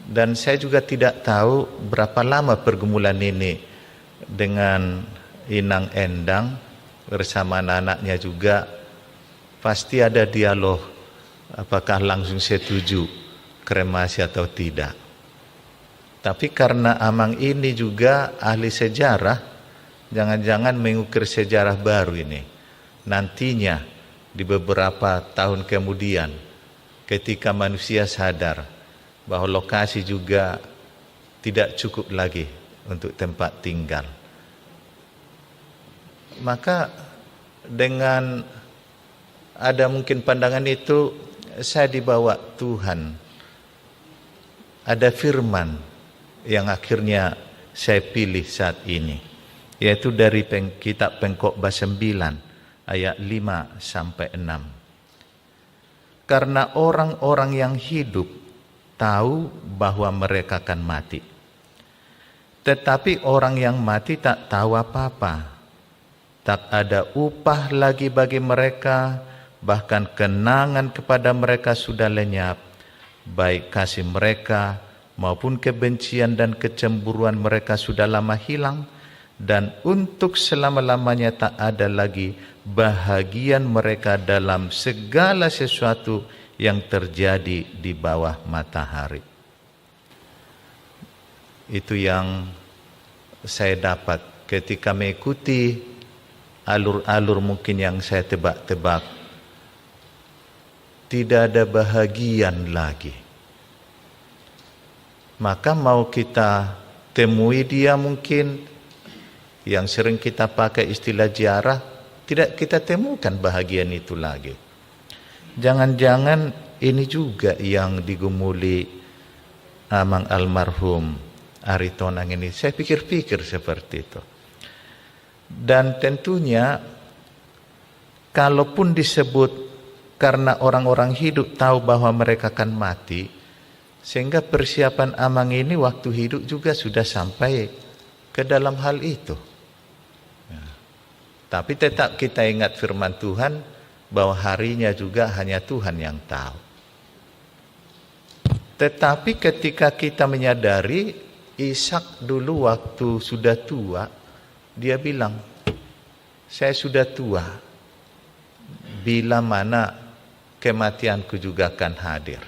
Dan saya juga tidak tahu berapa lama pergumulan ini dengan Inang Endang bersama anak-anaknya juga. Pasti ada dialog apakah langsung setuju kremasi atau tidak. Tapi karena Amang ini juga ahli sejarah, jangan-jangan mengukir sejarah baru ini. Nantinya di beberapa tahun kemudian ketika manusia sadar bahwa lokasi juga tidak cukup lagi untuk tempat tinggal, maka dengan ada mungkin pandangan itu saya dibawa Tuhan, ada firman yang akhirnya saya pilih saat ini, yaitu dari kitab Pengkhotbah 9 ayat 5 sampai 6. Karena orang-orang yang hidup tahu bahwa mereka akan mati, tetapi orang yang mati tak tahu apa-apa. Tak ada upah lagi bagi mereka, bahkan kenangan kepada mereka sudah lenyap, baik kasih mereka maupun kebencian dan kecemburuan mereka sudah lama hilang, dan untuk selama-lamanya tak ada lagi bahagian mereka dalam segala sesuatu yang terjadi di bawah matahari. Itu yang saya dapat ketika mengikuti alur-alur mungkin yang saya tebak-tebak. Tidak ada bahagian lagi. Maka mau kita temui dia mungkin, yang sering kita pakai istilah ziarah, tidak kita temukan bahagian itu lagi. Jangan-jangan ini juga yang digumuli Amang almarhum Ari Tonang ini. Saya pikir-pikir seperti itu. Dan tentunya kalaupun disebut karena orang-orang hidup tahu bahwa mereka akan mati, sehingga persiapan Amang ini waktu hidup juga sudah sampai ke dalam hal itu. Tapi tetap kita ingat firman Tuhan bahwa harinya juga hanya Tuhan yang tahu. Tetapi ketika kita menyadari Ishak dulu waktu sudah tua, dia bilang, saya sudah tua, bila mana kematianku juga akan hadir.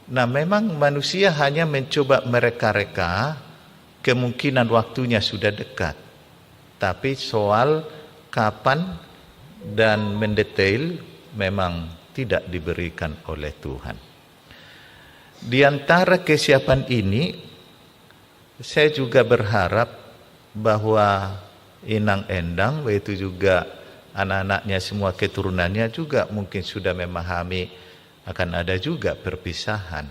Nah, memang manusia hanya mencoba mereka-reka, kemungkinan waktunya sudah dekat. Tapi soal kapan dan mendetail memang tidak diberikan oleh Tuhan. Di antara kesiapan ini, saya juga berharap bahwa Inang Endang, yaitu juga anak-anaknya semua keturunannya juga mungkin sudah memahami akan ada juga perpisahan.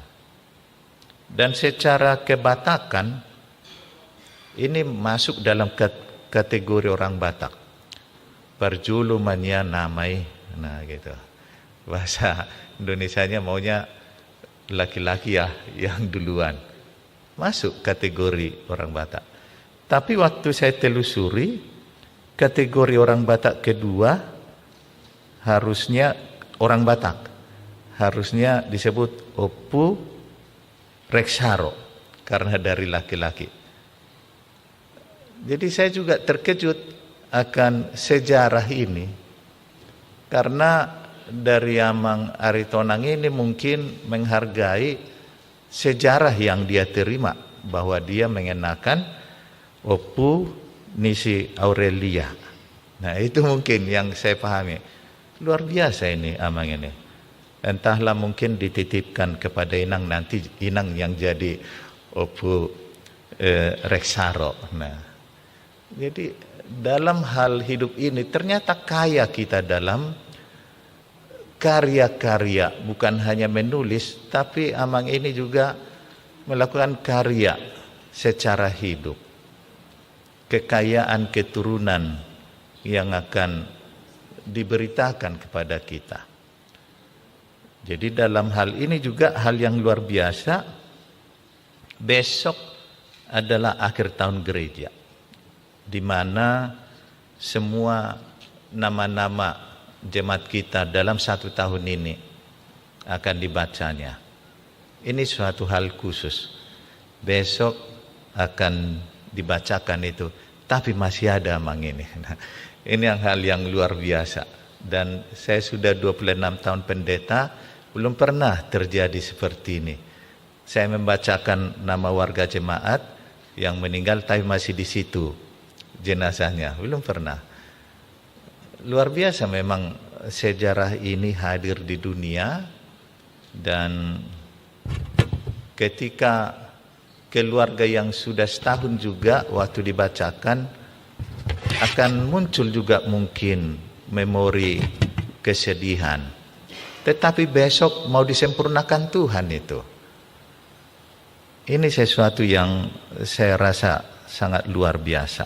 Dan secara kebatakan, ini masuk dalam kategori orang Batak. Perjulumannya namai, nah gitu. Bahasa Indonesianya maunya laki-laki ya yang duluan. Masuk kategori orang Batak. Tapi waktu saya telusuri, kategori orang Batak kedua harusnya orang Batak. Harusnya disebut Opu Reksaro karena dari laki-laki. Jadi saya juga terkejut akan sejarah ini karena dari Amang Aritonang ini mungkin menghargai sejarah yang dia terima bahwa dia mengenakan Opu Nisi Aurelia. Nah, itu mungkin yang saya pahami. Luar biasa ini Amang ini. Entahlah mungkin dititipkan kepada Inang nanti, Inang yang jadi Opu Reksaro. Nah, jadi dalam hal hidup ini ternyata kaya kita dalam karya-karya, bukan hanya menulis, tapi Amang ini juga melakukan karya secara hidup. Kekayaan keturunan yang akan diberitakan kepada kita. Jadi dalam hal ini juga hal yang luar biasa, besok adalah akhir tahun gereja, di mana semua nama-nama jemaat kita dalam 1 tahun ini akan dibacanya. Ini suatu hal khusus. Besok akan dibacakan itu, tapi masih ada Amang ini. Nah, ini hal yang luar biasa. Dan saya sudah 26 tahun pendeta, belum pernah terjadi seperti ini. Saya membacakan nama warga jemaat yang meninggal tapi masih di situ jenazahnya, belum pernah. Luar biasa memang sejarah ini hadir di dunia, dan ketika keluarga yang sudah setahun juga waktu dibacakan akan muncul juga mungkin memori kesedihan. Tetapi besok mau disempurnakan Tuhan itu. Ini sesuatu yang saya rasa sangat luar biasa.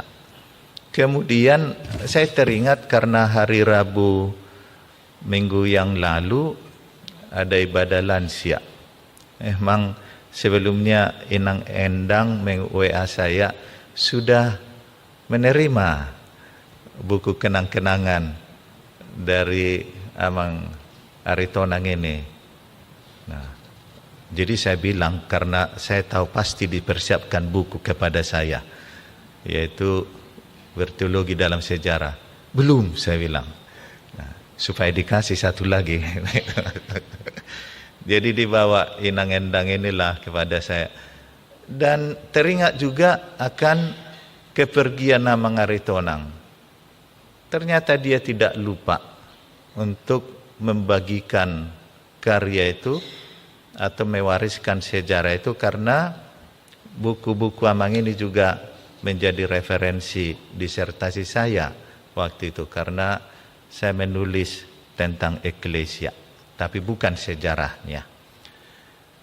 Kemudian saya teringat karena hari Rabu minggu yang lalu ada ibadah lansia. Memang sebelumnya Inang Endang meng-WA saya sudah menerima buku kenang-kenangan dari Amang Aritonang ini. Nah, jadi saya bilang karena saya tahu pasti dipersiapkan buku kepada saya, yaitu berteologi dalam sejarah. Belum, saya bilang. Nah, supaya dikasih satu lagi. Jadi dibawa Inang Endang inilah kepada saya. Dan teringat juga akan kepergian Amang Aritonang. Ternyata dia tidak lupa untuk membagikan karya itu atau mewariskan sejarah itu, karena buku-buku Amang ini juga menjadi referensi disertasi saya waktu itu, karena saya menulis tentang eklesia tapi bukan sejarahnya.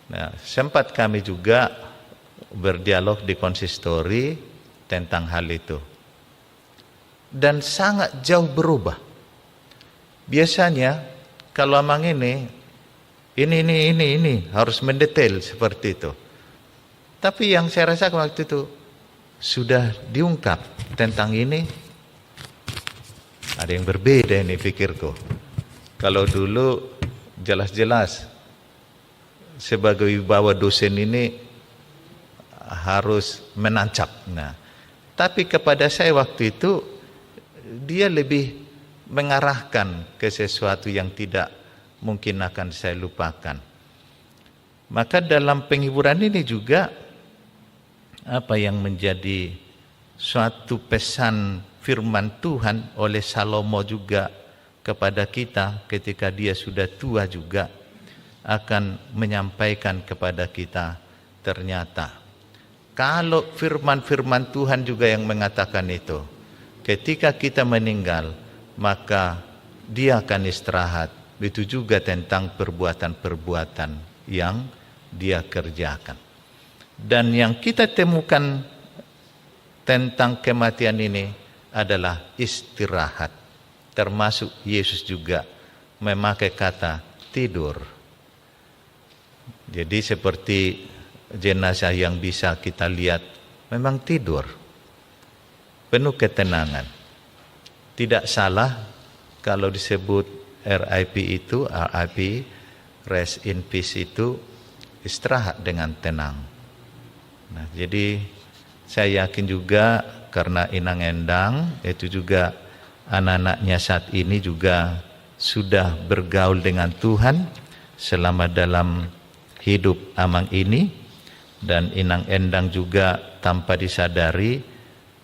Nah, sempat kami juga berdialog di konsistori tentang hal itu, dan sangat jauh berubah. Biasanya kalau Amang ini harus mendetail seperti itu. Tapi yang saya rasakan waktu itu sudah diungkap tentang ini, ada yang berbeda ini pikirku. Kalau dulu jelas-jelas sebagai wibawa dosen ini harus menancap. Nah, tapi kepada saya waktu itu dia lebih mengarahkan ke sesuatu yang tidak mungkin akan saya lupakan. Maka dalam penghiburan ini juga apa yang menjadi suatu pesan firman Tuhan oleh Salomo juga kepada kita ketika dia sudah tua juga akan menyampaikan kepada kita, ternyata kalau firman-firman Tuhan juga yang mengatakan itu, ketika kita meninggal maka dia akan istirahat. Itu juga tentang perbuatan-perbuatan yang dia kerjakan. Dan yang kita temukan tentang kematian ini adalah istirahat. Termasuk Yesus juga memakai kata tidur. Jadi seperti jenazah yang bisa kita lihat memang tidur. Penuh ketenangan. Tidak salah kalau disebut RIP itu, RIP, rest in peace itu istirahat dengan tenang. Nah, jadi saya yakin juga karena Inang Endang itu juga anak-anaknya saat ini juga sudah bergaul dengan Tuhan selama dalam hidup Amang ini, dan Inang Endang juga tanpa disadari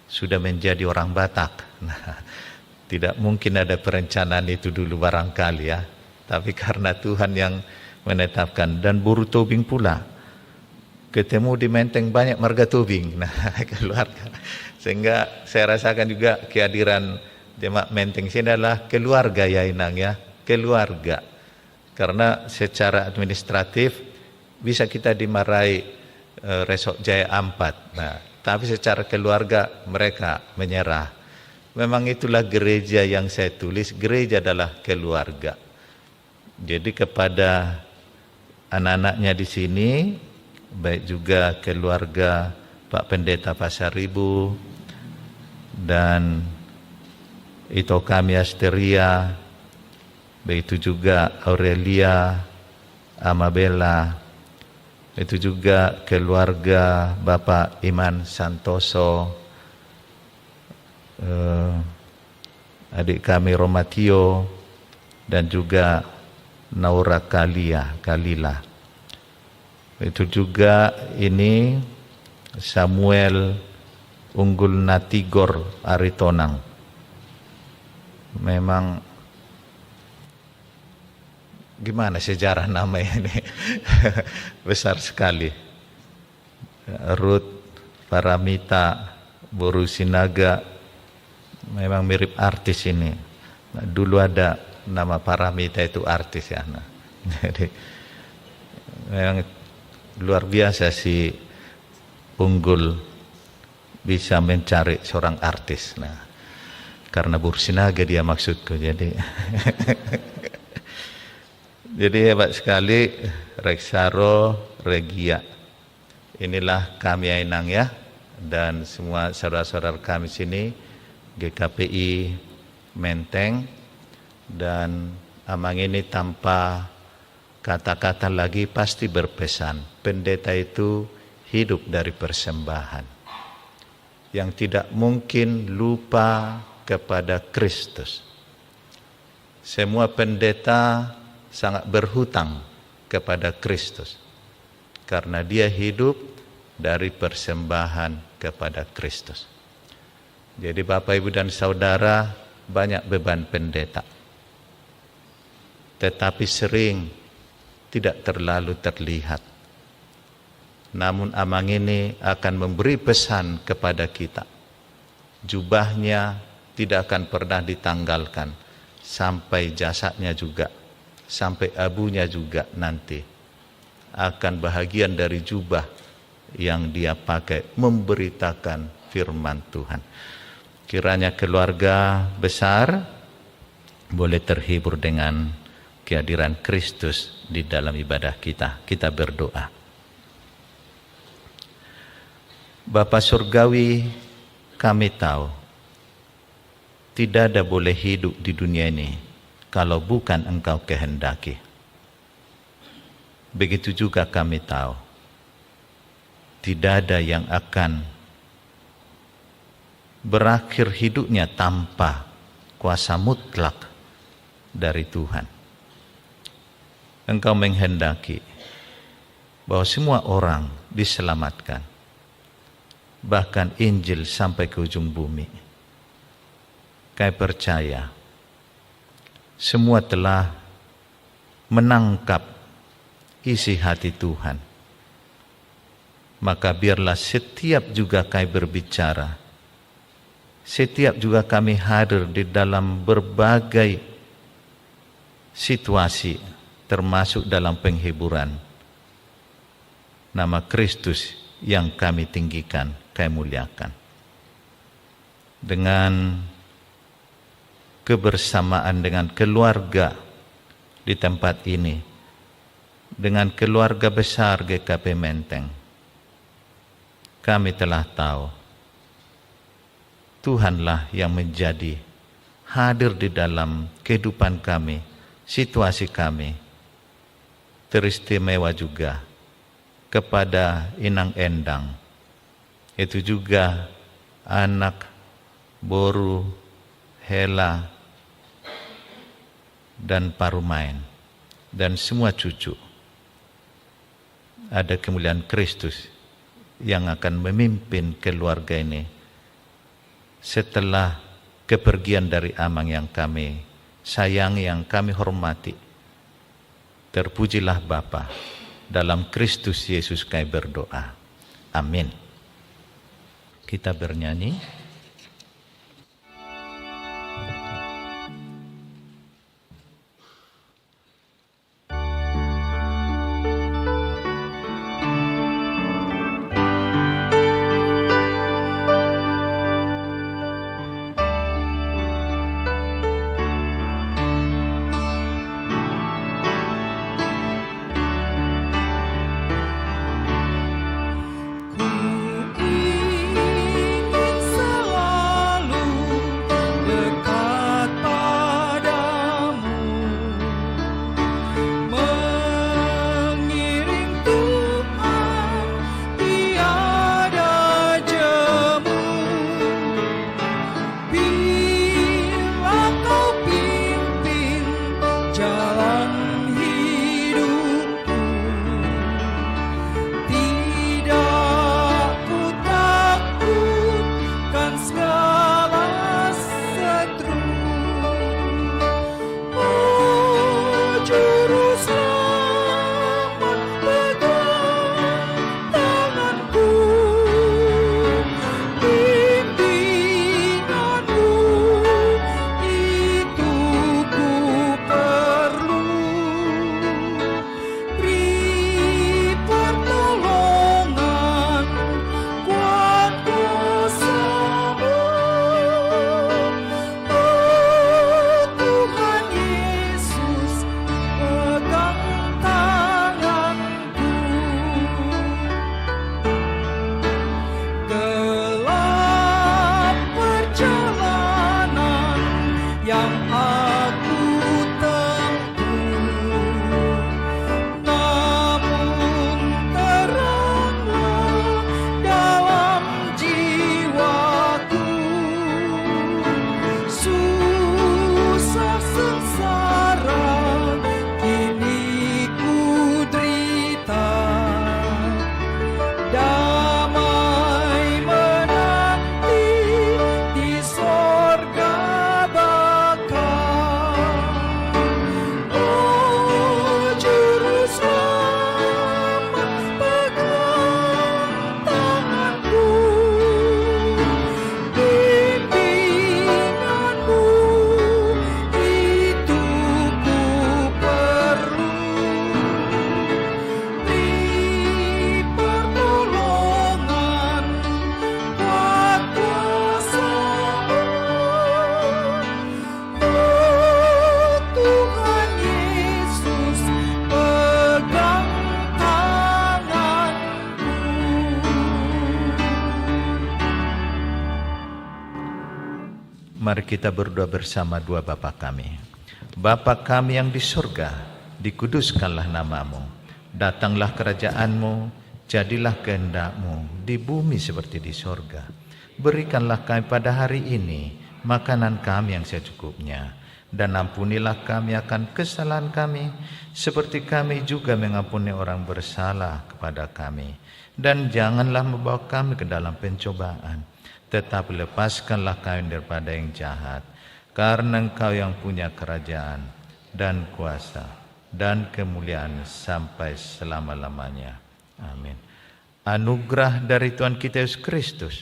sudah menjadi orang Batak. Nah, tidak mungkin ada perencanaan itu dulu barangkali ya, tapi karena Tuhan yang menetapkan. Dan Buru Tobing pula ketemu di Menteng banyak marga Tobing, nah keluarga, sehingga saya rasakan juga kehadiran jemaat Menteng sini adalah keluarga ya Inang ya, keluarga. Karena secara administratif bisa kita dimarahi Resort Jaya Ampat, nah tapi secara keluarga mereka menyerah. Memang itulah gereja yang saya tulis, gereja adalah keluarga. Jadi kepada anak-anaknya di sini, baik juga keluarga Pak Pendeta Pasaribu dan Ito kami Asteria, begitu juga Aurelia, Amabella, itu juga keluarga Bapak Iman Santoso, adik kami Romatio, dan juga Naura Kalila. Itu juga ini Samuel Unggul Natigor Aritonang. Memang gimana sejarah namanya ini besar sekali. Ruth Paramita Boru Sinaga, memang mirip artis ini. Nah, dulu ada nama Paramita itu artis ya. Nah, jadi memang luar biasa si Unggul bisa mencari seorang artis. Nah, karena Bursinaga dia maksudku. Jadi jadi hebat sekali Reksaro Regia. Inilah kami Ainang ya, dan semua saudara-saudara kami sini GKPI Menteng. Dan Amang ini tanpa kata-kata lagi pasti berpesan, pendeta itu hidup dari persembahan yang tidak mungkin lupa kepada Kristus. Semua pendeta sangat berhutang kepada Kristus karena dia hidup dari persembahan kepada Kristus. Jadi Bapak, Ibu dan Saudara, banyak beban pendeta, tetapi sering tidak terlalu terlihat. Namun Amang ini akan memberi pesan kepada kita. Jubahnya tidak akan pernah ditanggalkan sampai jasadnya juga, sampai abunya juga nanti akan bahagian dari jubah yang dia pakai memberitakan firman Tuhan. Kiranya keluarga besar boleh terhibur dengan kehadiran Kristus di dalam ibadah kita. Kita berdoa. Bapa Surgawi, kami tahu tidak ada boleh hidup di dunia ini kalau bukan Engkau kehendaki. Begitu juga kami tahu tidak ada yang akan berakhir hidupnya tanpa kuasa mutlak dari Tuhan. Engkau menghendaki bahwa semua orang diselamatkan, bahkan Injil sampai ke ujung bumi. Kami percaya semua telah menangkap isi hati Tuhan. Maka biarlah setiap juga kami berbicara, setiap juga kami hadir di dalam berbagai situasi, termasuk dalam penghiburan. Nama Kristus yang kami tinggikan, kami muliakan. Dengan kebersamaan dengan keluarga di tempat ini, dengan keluarga besar GKP Menteng, kami telah tahu Tuhanlah yang menjadi hadir di dalam kehidupan kami, situasi kami. Teristimewa juga kepada Inang Endang, itu juga anak Boru, Hela, dan Parumain, dan semua cucu. Ada kemuliaan Kristus yang akan memimpin keluarga ini setelah kepergian dari Amang yang kami sayangi, yang kami hormati. Terpujilah Bapa, dalam Kristus Yesus kami berdoa. Amin. Kita bernyanyi. Mari kita berdoa bersama dua Bapa kami. Bapa kami yang di surga, dikuduskanlah namamu. Datanglah kerajaanmu, jadilah kehendak-Mu di bumi seperti di surga. Berikanlah kami pada hari ini makanan kami yang secukupnya. Dan ampunilah kami akan kesalahan kami, seperti kami juga mengampuni orang bersalah kepada kami. Dan janganlah membawa kami ke dalam pencobaan, tetapi lepaskanlah kami daripada yang jahat. Karena Engkau yang punya kerajaan dan kuasa dan kemuliaan sampai selama-lamanya. Amin. Anugerah dari Tuhan kita Yesus Kristus,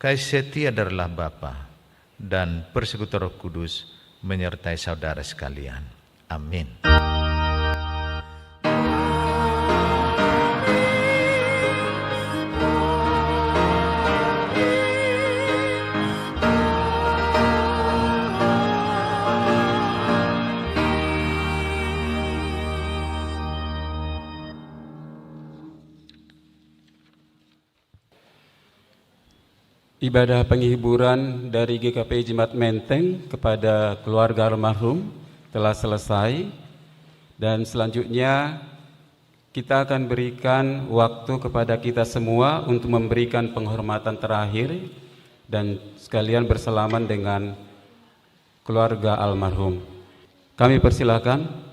kasih setia dari Allah Bapa, dan persekutuan Roh Kudus menyertai saudara sekalian. Amin. Ibadah penghiburan dari GKP Jemaat Menteng kepada keluarga almarhum telah selesai, dan selanjutnya kita akan berikan waktu kepada kita semua untuk memberikan penghormatan terakhir dan sekalian bersalaman dengan keluarga almarhum. Kami persilakan.